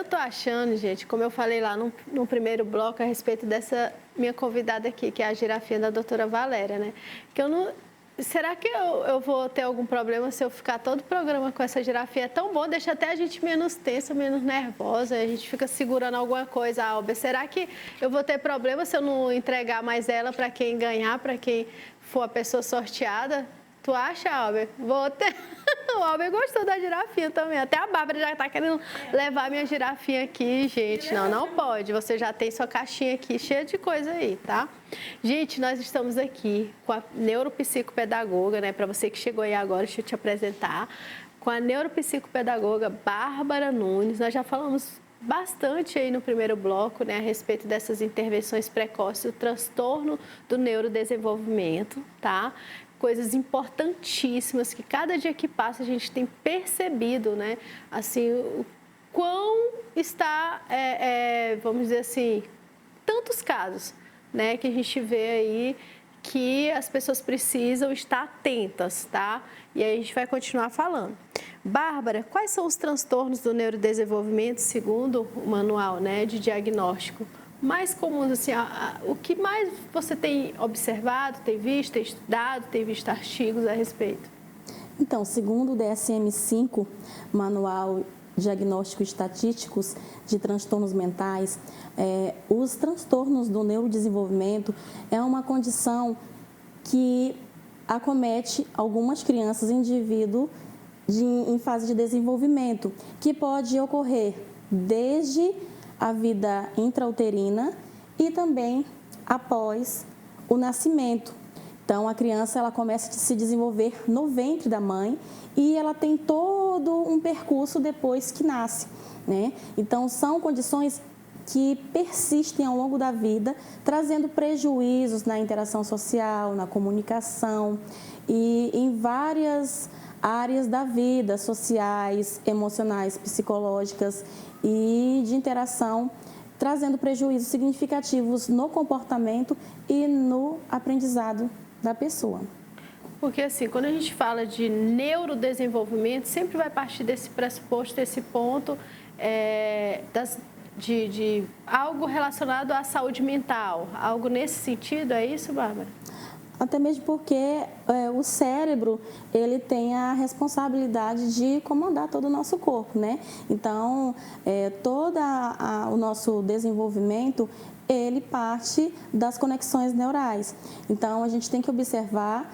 tô achando, gente, como eu falei lá no primeiro bloco, a respeito dessa minha convidada aqui, que é a girafinha da doutora Valéria, né? Que eu não... Será que eu vou ter algum problema se eu ficar todo o programa com essa girafinha? É tão bom, deixa até a gente menos tensa, menos nervosa, a gente fica segurando alguma coisa, Alber. Será que eu vou ter problema se eu não entregar mais ela para quem ganhar, para quem for a pessoa sorteada? Tu acha, Alber? Vou ter... O Alber gostou da girafinha também. Até a Bárbara já está querendo levar minha girafinha aqui, gente. Não, não pode. Você já tem sua caixinha aqui cheia de coisa aí, tá? Gente, nós estamos aqui com a neuropsicopedagoga, né? Para você que chegou aí agora, deixa eu te apresentar. Com a neuropsicopedagoga Bárbara Nunes. Nós já falamos bastante aí no primeiro bloco, né, a respeito dessas intervenções precoces, o transtorno do neurodesenvolvimento, tá? Coisas importantíssimas que cada dia que passa a gente tem percebido, né, assim, o quão está, vamos dizer assim, tantos casos, né, que a gente vê aí que as pessoas precisam estar atentas, tá? E aí a gente vai continuar falando. Bárbara, quais são os transtornos do neurodesenvolvimento, segundo o manual, né, de diagnóstico? Mais comuns, assim, o que mais você tem observado, tem visto, tem estudado, tem visto artigos a respeito? Então, segundo o DSM-5, Manual Diagnóstico Estatísticos de Transtornos Mentais, os transtornos do neurodesenvolvimento é uma condição que acomete algumas crianças e indivíduos em fase de desenvolvimento, que pode ocorrer desde a vida intrauterina e também após o nascimento. Então, a criança ela começa a se desenvolver no ventre da mãe e ela tem todo um percurso depois que nasce, né? Então, são condições que persistem ao longo da vida, trazendo prejuízos na interação social, na comunicação e em várias áreas da vida, sociais, emocionais, psicológicas e de interação, trazendo prejuízos significativos no comportamento e no aprendizado da pessoa. Porque assim, quando a gente fala de neurodesenvolvimento, sempre vai partir desse pressuposto, desse ponto de algo relacionado à saúde mental, algo nesse sentido, é isso, Bárbara? Até mesmo porque o cérebro, ele tem a responsabilidade de comandar todo o nosso corpo, né? Então, todo o nosso desenvolvimento, ele parte das conexões neurais. Então, a gente tem que observar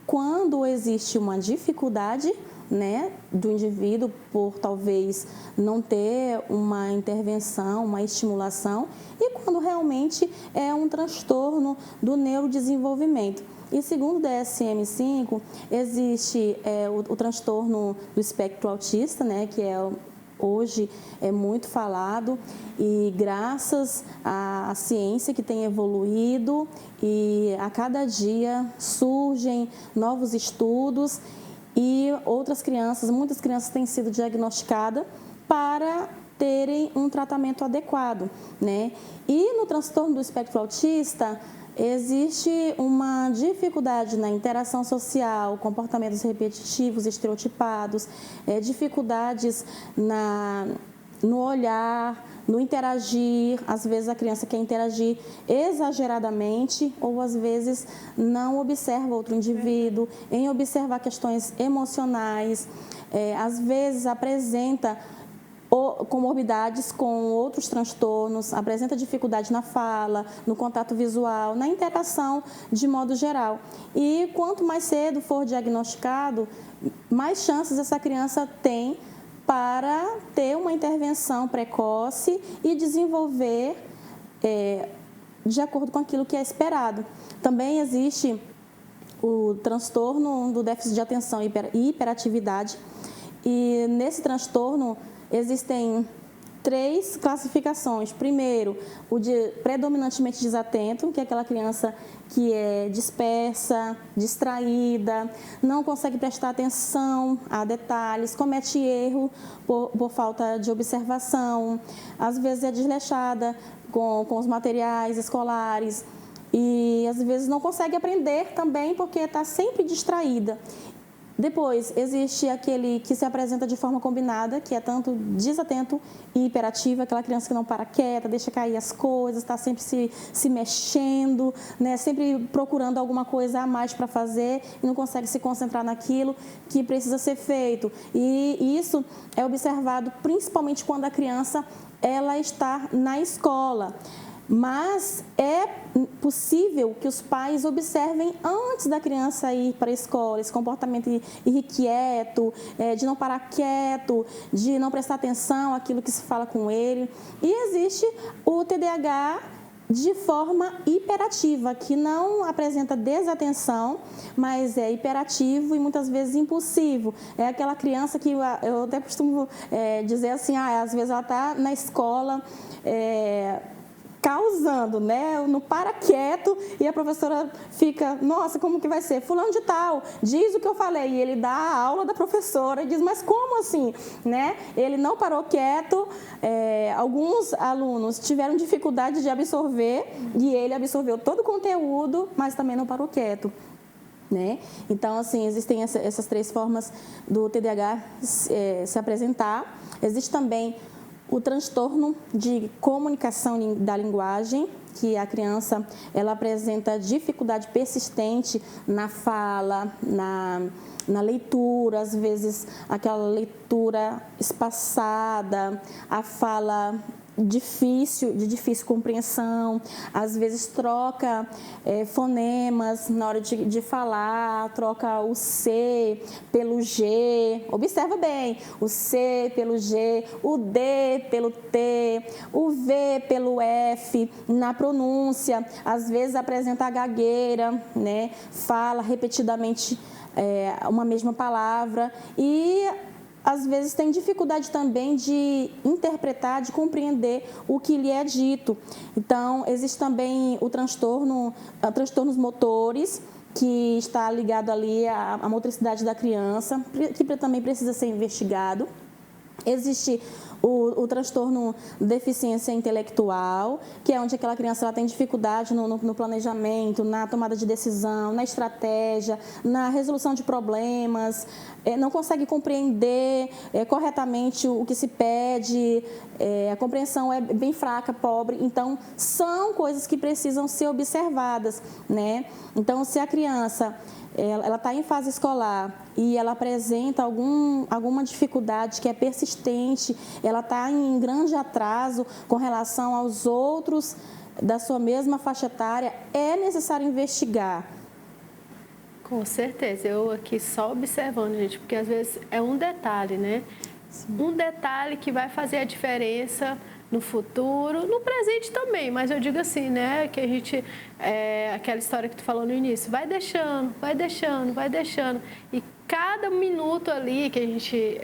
quando existe uma dificuldade, né, do indivíduo por talvez não ter uma intervenção, uma estimulação, e quando realmente é um transtorno do neurodesenvolvimento. E segundo o DSM-5, existe o transtorno do espectro autista, né, que hoje é muito falado, e graças à ciência que tem evoluído e a cada dia surgem novos estudos e muitas crianças têm sido diagnosticadas para terem um tratamento adequado, né? E no transtorno do espectro autista, existe uma dificuldade na interação social, comportamentos repetitivos, estereotipados, dificuldades no olhar, no interagir. Às vezes a criança quer interagir exageradamente ou às vezes não observa outro indivíduo, em observar questões emocionais, às vezes apresenta comorbidades com outros transtornos, apresenta dificuldade na fala, no contato visual, na interação de modo geral. E quanto mais cedo for diagnosticado, mais chances essa criança tem para ter uma intervenção precoce e desenvolver de acordo com aquilo que é esperado. Também existe o transtorno do déficit de atenção e hiperatividade, e nesse transtorno existem 3 classificações. Primeiro, o de predominantemente desatento, que é aquela criança que é dispersa, distraída, não consegue prestar atenção a detalhes, comete erro por falta de observação, às vezes é desleixada com os materiais escolares e às vezes não consegue aprender também porque está sempre distraída. Depois, existe aquele que se apresenta de forma combinada, que é tanto desatento e hiperativo, aquela criança que não para quieta, deixa cair as coisas, está sempre se mexendo, né? Sempre procurando alguma coisa a mais para fazer e não consegue se concentrar naquilo que precisa ser feito. E isso é observado principalmente quando a criança ela está na escola. Mas é possível que os pais observem antes da criança ir para a escola esse comportamento irrequieto, de não parar quieto, de não prestar atenção àquilo que se fala com ele. E existe o TDAH de forma hiperativa, que não apresenta desatenção, mas é hiperativo e muitas vezes impulsivo. É aquela criança que eu até costumo dizer assim, às vezes ela está na escola causando, né? Não para quieto e a professora fica, nossa, como que vai ser? Fulano de tal, diz o que eu falei. E ele dá a aula da professora e diz, mas como assim? Né? Ele não parou quieto, alguns alunos tiveram dificuldade de absorver e ele absorveu todo o conteúdo, mas também não parou quieto. Né? Então, assim, existem essas três formas do TDAH se apresentar. Existe também o transtorno de comunicação da linguagem, que a criança ela apresenta dificuldade persistente na fala, na leitura, às vezes aquela leitura espaçada, a fala de difícil compreensão, às vezes troca fonemas na hora de falar, troca o C pelo G, observa bem, o C pelo G, o D pelo T, o V pelo F, na pronúncia, às vezes apresenta a gagueira, né? Fala repetidamente uma mesma palavra e às vezes tem dificuldade também de interpretar, de compreender o que lhe é dito. Então, existe também o transtornos motores, que está ligado ali à motricidade da criança, que também precisa ser investigado. Existe o transtorno de deficiência intelectual, que é onde aquela criança ela tem dificuldade no planejamento, na tomada de decisão, na estratégia, na resolução de problemas, não consegue compreender corretamente o que se pede, a compreensão é bem fraca, pobre. Então, são coisas que precisam ser observadas, né? Então, se a criança ela está em fase escolar e ela apresenta alguma dificuldade que é persistente, ela está em grande atraso com relação aos outros da sua mesma faixa etária, é necessário investigar. Com certeza, eu aqui só observando, gente, porque às vezes é um detalhe, né? Sim. Um detalhe que vai fazer a diferença no futuro, no presente também, mas eu digo assim, né, que a gente, aquela história que tu falou no início, vai deixando, e cada minuto ali que a gente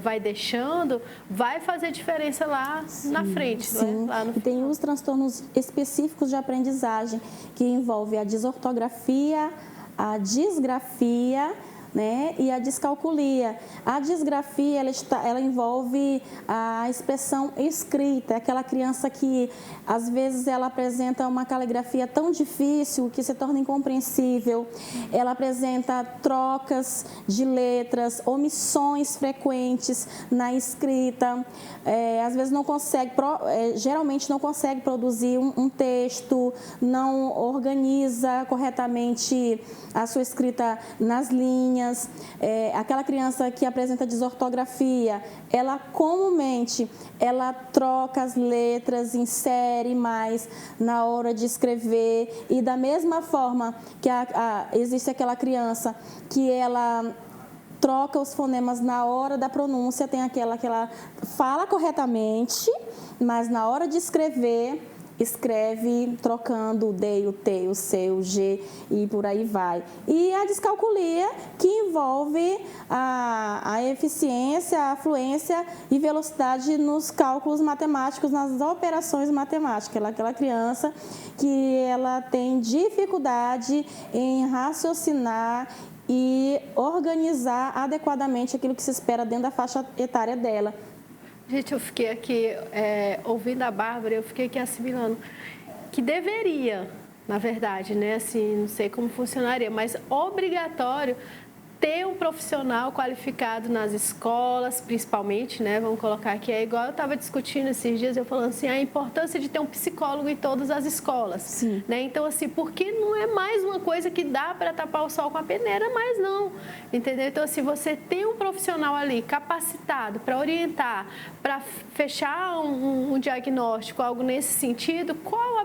vai deixando, vai fazer diferença lá na frente. Sim. Né? Lá no e tem os transtornos específicos de aprendizagem, que envolve a desortografia, a disgrafia, né, e a descalculia. A disgrafia, ela envolve a expressão escrita, aquela criança que, às vezes, ela apresenta uma caligrafia tão difícil que se torna incompreensível. Ela apresenta trocas de letras, omissões frequentes na escrita. Às vezes, não consegue, geralmente não consegue produzir um texto, não organiza corretamente a sua escrita nas linhas. Aquela criança que apresenta desortografia, ela comumente troca as letras, insere mais na hora de escrever, e da mesma forma que existe aquela criança que ela troca os fonemas na hora da pronúncia, tem aquela que ela fala corretamente, mas na hora de escrever escreve trocando o D, o T, o C, o G e por aí vai. E a descalculia, que envolve a eficiência, a fluência e velocidade nos cálculos matemáticos, nas operações matemáticas. Aquela criança que ela tem dificuldade em raciocinar e organizar adequadamente aquilo que se espera dentro da faixa etária dela. Gente, eu fiquei aqui ouvindo a Bárbara, eu fiquei aqui assimilando que deveria, na verdade, né? Assim, não sei como funcionaria, mas obrigatório ter um profissional qualificado nas escolas, principalmente, né? Vamos colocar aqui, é igual eu estava discutindo esses dias, eu falando assim, a importância de ter um psicólogo em todas as escolas. Sim. Né? Então, assim, porque não é mais uma coisa que dá para tapar o sol com a peneira, mas não, entendeu? Então, assim, você tem um profissional ali capacitado para orientar, para fechar um diagnóstico, algo nesse sentido, qual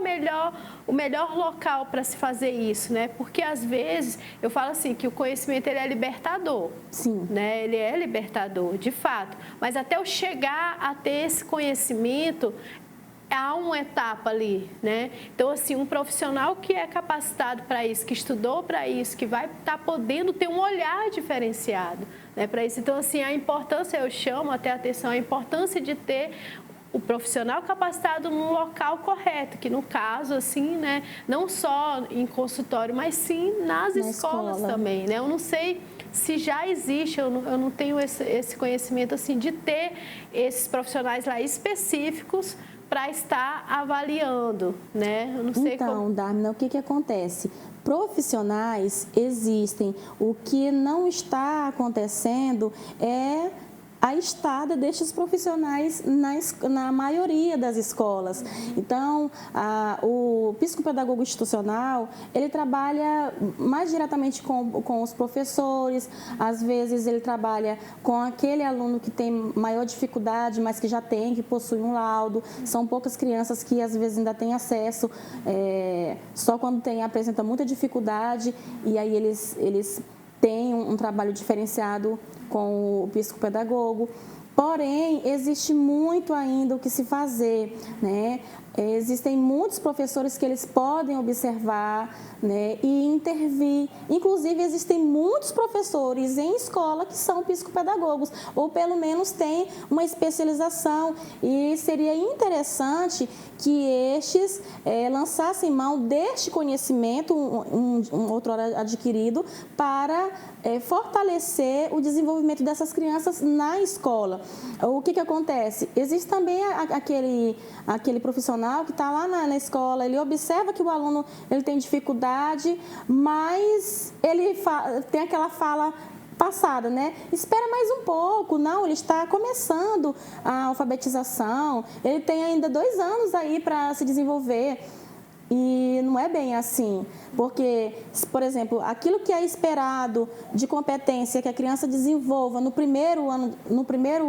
o melhor local para se fazer isso, né? Porque, às vezes, eu falo assim, que o conhecimento ele é libertador. Sim. Né? Ele é libertador, de fato. Mas até eu chegar a ter esse conhecimento, há uma etapa ali, né? Então, assim, um profissional que é capacitado para isso, que estudou para isso, que vai estar podendo ter um olhar diferenciado, né, para isso. Então, assim, a importância, eu chamo até a atenção, a importância de ter o profissional capacitado no local correto, que no caso, assim, né, não só em consultório, mas sim nas escolas também, né? Eu não sei se já existe, eu não tenho esse conhecimento, assim, de ter esses profissionais lá específicos para estar avaliando, né? Eu não sei então, Dharmina, o que acontece? Profissionais existem. O que não está acontecendo é a estada destes profissionais na maioria das escolas. Então, o psicopedagogo institucional, ele trabalha mais diretamente com os professores, às vezes ele trabalha com aquele aluno que tem maior dificuldade, mas que possui um laudo. São poucas crianças que às vezes ainda têm acesso, só quando apresenta muita dificuldade, e aí eles têm um trabalho diferenciado com o psicopedagogo. Porém, existe muito ainda o que se fazer, né? Existem muitos professores que eles podem observar, né, e intervir. Inclusive, existem muitos professores em escola que são psicopedagogos, ou pelo menos têm uma especialização. E seria interessante que estes lançassem mão deste conhecimento, outrora adquirido, para fortalecer o desenvolvimento dessas crianças na escola. O que acontece? Existe também aquele profissional que está lá na escola, ele observa que o aluno ele tem dificuldade, mas ele tem aquela fala passada, né? Espera mais um pouco. Não, ele está começando a alfabetização, ele tem ainda 2 anos aí para se desenvolver. E não é bem assim, porque, por exemplo, aquilo que é esperado de competência que a criança desenvolva no primeiro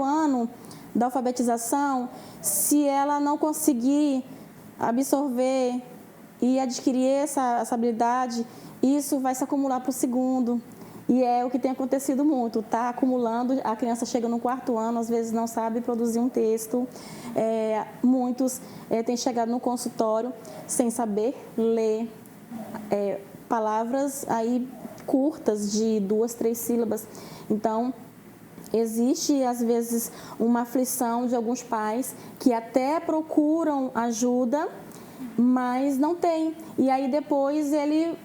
ano da alfabetização, se ela não conseguir absorver e adquirir essa habilidade, isso vai se acumular para o segundo. E é o que tem acontecido muito, está acumulando, a criança chega no 4º ano, às vezes não sabe produzir um texto. Muitos têm chegado no consultório sem saber ler palavras aí curtas de 2, 3 sílabas. Então, existe, às vezes, uma aflição de alguns pais que até procuram ajuda, mas não tem. E aí, depois, ele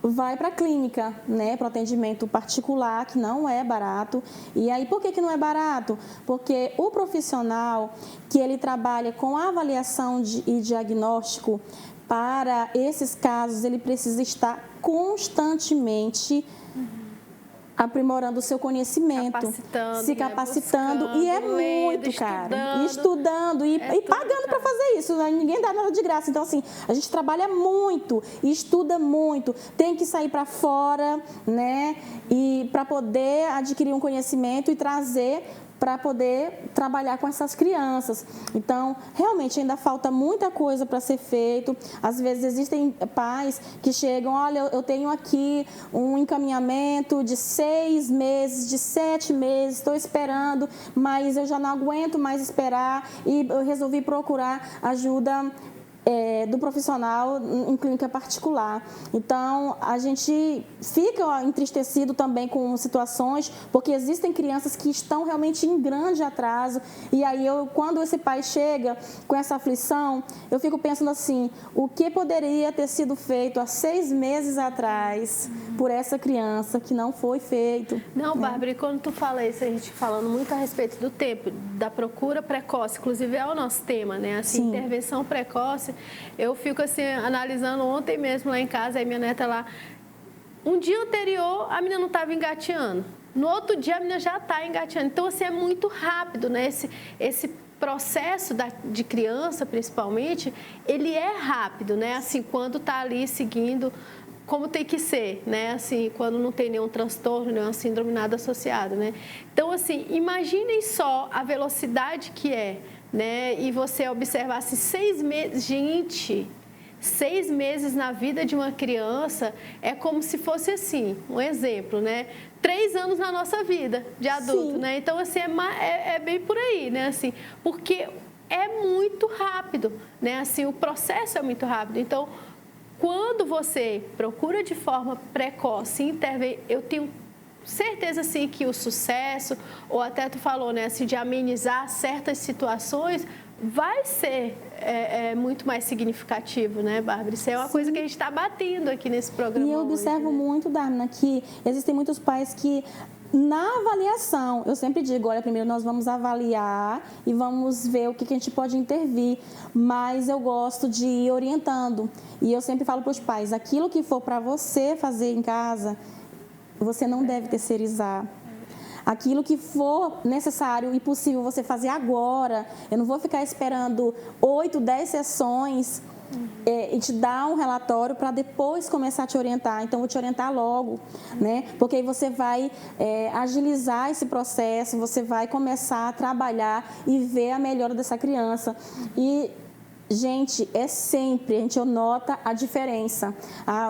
vai para a clínica, né, para o atendimento particular, que não é barato. E aí, por que não é barato? Porque o profissional que ele trabalha com avaliação e diagnóstico para esses casos, ele precisa estar constantemente aprimorando o seu conhecimento, se capacitando, né? Buscando, e é muito caro. Estudando e pagando para fazer isso. Ninguém dá nada de graça. Então, assim, a gente trabalha muito e estuda muito. Tem que sair para fora, né? E para poder adquirir um conhecimento e trazer para poder trabalhar com essas crianças. Então, realmente ainda falta muita coisa para ser feito. Às vezes existem pais que chegam, olha, eu tenho aqui um encaminhamento de 6 meses, de 7 meses, estou esperando, mas eu já não aguento mais esperar e eu resolvi procurar ajuda do profissional em clínica particular. Então, a gente fica entristecido também com situações, porque existem crianças que estão realmente em grande atraso, e aí quando esse pai chega com essa aflição, eu fico pensando assim, o que poderia ter sido feito há 6 meses atrás por essa criança que não foi feito? Não, Bárbara, e quando tu fala isso, a gente falando muito a respeito do tempo, da procura precoce, inclusive é o nosso tema, né? Assim, intervenção precoce. Eu fico assim, analisando ontem mesmo lá em casa, aí minha neta lá, um dia anterior a menina não estava engateando. No outro dia a menina já está engateando. Então, assim, é muito rápido, né? Esse processo de criança, principalmente, ele é rápido, né? Assim, quando está ali seguindo como tem que ser, né? Assim, quando não tem nenhum transtorno, nenhuma síndrome nada associado, né? Então, assim, imaginem só a velocidade que é, né? E você observasse 6 meses, gente, 6 meses na vida de uma criança é como se fosse assim, um exemplo, né? 3 anos na nossa vida de adulto, né? Então, assim, é bem por aí, né? Assim, porque é muito rápido, né? Assim, o processo é muito rápido. Então, quando você procura de forma precoce intervir, eu tenho certeza assim que o sucesso, ou até tu falou, né, assim, de amenizar certas situações, vai ser muito mais significativo, né, Bárbara? Isso é uma coisa que a gente está batendo aqui nesse programa. E eu observo hoje, né? muito, Darna, que existem muitos pais que na avaliação, eu sempre digo, olha, primeiro nós vamos avaliar e vamos ver o que a gente pode intervir, mas eu gosto de ir orientando. E eu sempre falo para os pais, aquilo que for para você fazer em casa, você não deve terceirizar. Aquilo que for necessário e possível você fazer agora, eu não vou ficar esperando 8, 10 sessões e te dar um relatório para depois começar a te orientar. Então, eu vou te orientar logo, né? Porque aí você vai agilizar esse processo, você vai começar a trabalhar e ver a melhora dessa criança. E, gente, a gente nota a diferença.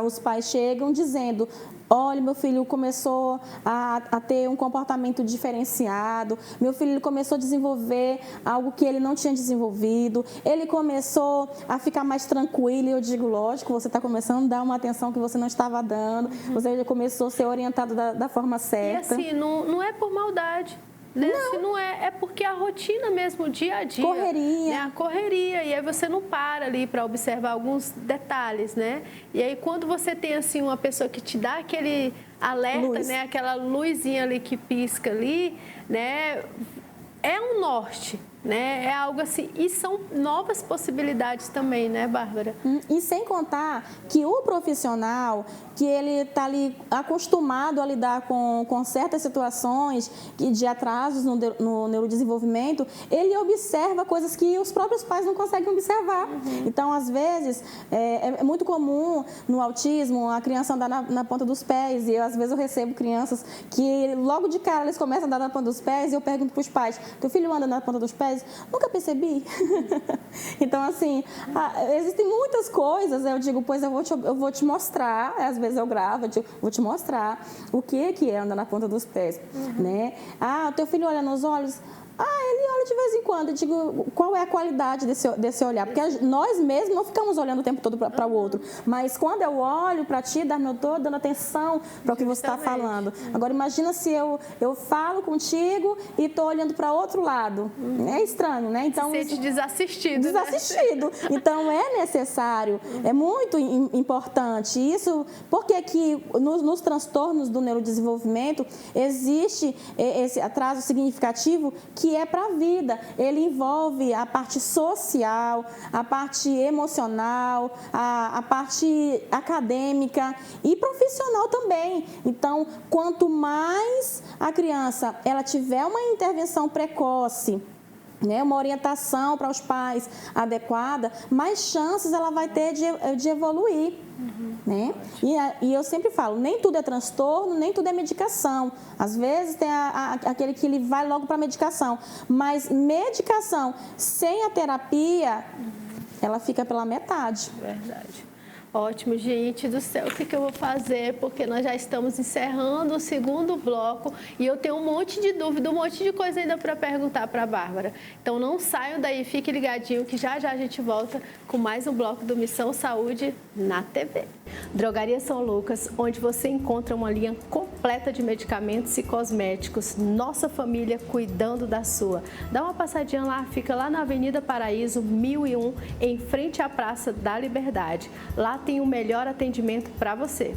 Os pais chegam dizendo, olha, meu filho começou a ter um comportamento diferenciado, meu filho começou a desenvolver algo que ele não tinha desenvolvido, ele começou a ficar mais tranquilo, e eu digo, lógico, você está começando a dar uma atenção que você não estava dando, você já começou a ser orientado da forma certa. E assim, não é por maldade. Né? Não. Assim, não é porque a rotina mesmo, o dia a dia. Correria. Né? A correria. E aí você não para ali para observar alguns detalhes, né? E aí quando você tem assim uma pessoa que te dá aquele alerta, né? Aquela luzinha ali que pisca ali, né? É um norte, né? É algo assim, e são novas possibilidades também, né, Bárbara? E sem contar que o profissional, que ele está ali acostumado a lidar com certas situações de atrasos no neurodesenvolvimento, ele observa coisas que os próprios pais não conseguem observar. Então, às vezes, é muito comum no autismo a criança andar na ponta dos pés, e às vezes eu recebo crianças que logo de cara eles começam a andar na ponta dos pés e eu pergunto para os pais, teu filho anda na ponta dos pés? Nunca percebi. Então, assim, existem muitas coisas, eu digo, pois eu vou te mostrar, às vezes eu gravo, vou te mostrar o que é andar na ponta dos pés, né? O teu filho olha nos olhos? Ele olha de vez em quando. Eu digo, qual é a qualidade desse olhar? Porque nós mesmos não ficamos olhando o tempo todo para o outro. Mas quando eu olho para ti, eu estou dando atenção para o que você está falando. Agora, imagina se eu falo contigo e estou olhando para outro lado. É estranho, né? Então, se sente desassistido. Desassistido. Né? Então, é necessário, é muito importante. Isso, porque que nos transtornos do neurodesenvolvimento existe esse atraso significativo que é para a vida. Ele envolve a parte social, a parte emocional, a parte acadêmica e profissional também. Então, quanto mais a criança ela tiver uma intervenção precoce, né, uma orientação para os pais adequada, mais chances ela vai ter de evoluir. Né? E eu sempre falo, nem tudo é transtorno, nem tudo é medicação. Às vezes tem aquele que ele vai logo para a medicação, mas medicação sem a terapia, ela fica pela metade. Verdade. Ótimo, gente do céu, o que eu vou fazer? Porque nós já estamos encerrando o segundo bloco e eu tenho um monte de dúvida, um monte de coisa ainda para perguntar para a Bárbara. Então não saiam daí, fique ligadinho que já a gente volta com mais um bloco do Missão Saúde na TV. Drogaria São Lucas, onde você encontra uma linha completa de medicamentos e cosméticos. Nossa família cuidando da sua. Dá uma passadinha lá, fica lá na Avenida Paraíso 1001, em frente à Praça da Liberdade. Lá tem o melhor atendimento para você.